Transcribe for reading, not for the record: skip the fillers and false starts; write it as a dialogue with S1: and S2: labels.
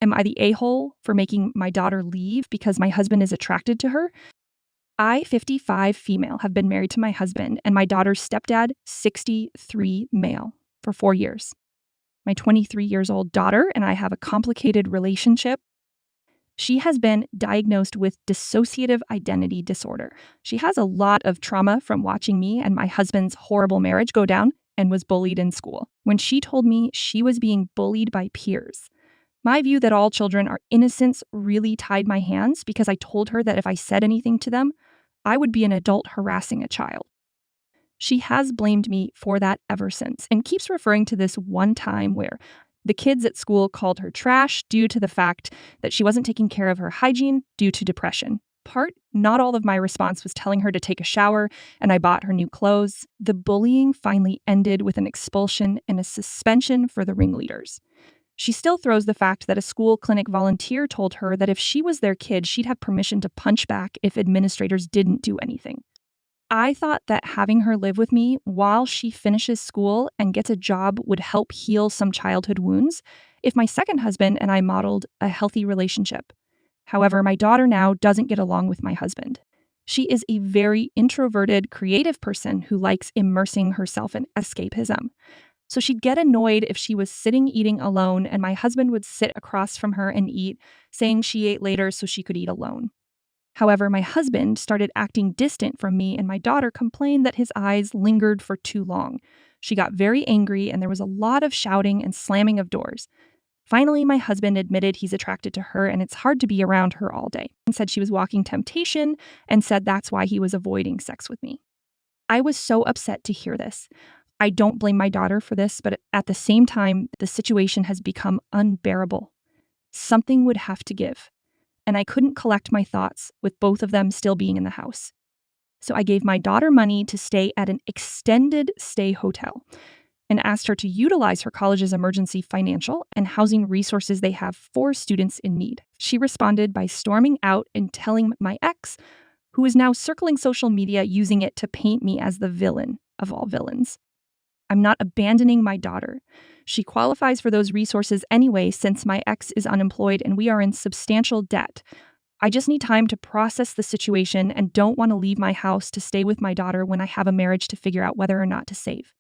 S1: Am I the a-hole for making my daughter leave because my husband is attracted to her? I, 55 female, have been married to my husband and my daughter's stepdad, 63 male, for 4 years. My 23 years old daughter and I have a complicated relationship. She has been diagnosed with dissociative identity disorder. She has a lot of trauma from watching me and my husband's horrible marriage go down and was bullied in school. When she told me she was being bullied by peers, my view that all children are innocents really tied my hands because I told her that if I said anything to them, I would be an adult harassing a child. She has blamed me for that ever since and keeps referring to this one time where the kids at school called her trash due to the fact that she wasn't taking care of her hygiene due to depression. Not all of my response was telling her to take a shower and I bought her new clothes. The bullying finally ended with an expulsion and a suspension for the ringleaders. She still throws the fact that a school clinic volunteer told her that if she was their kid, she'd have permission to punch back if administrators didn't do anything. I thought that having her live with me while she finishes school and gets a job would help heal some childhood wounds if my second husband and I modeled a healthy relationship. However, my daughter now doesn't get along with my husband. She is a very introverted, creative person who likes immersing herself in escapism. So she'd get annoyed if she was sitting eating alone and my husband would sit across from her and eat, saying she ate later so she could eat alone. However, my husband started acting distant from me and my daughter complained that his eyes lingered for too long. She got very angry and there was a lot of shouting and slamming of doors. Finally, my husband admitted he's attracted to her and it's hard to be around her all day, and said she was walking temptation and said that's why he was avoiding sex with me. I was so upset to hear this. I don't blame my daughter for this, but at the same time, the situation has become unbearable. Something would have to give, and I couldn't collect my thoughts with both of them still being in the house. So I gave my daughter money to stay at an extended stay hotel and asked her to utilize her college's emergency financial and housing resources they have for students in need. She responded by storming out and telling my ex, who is now circling social media using it to paint me as the villain of all villains. I'm not abandoning my daughter. She qualifies for those resources anyway since my ex is unemployed and we are in substantial debt. I just need time to process the situation and don't want to leave my house to stay with my daughter when I have a marriage to figure out whether or not to save.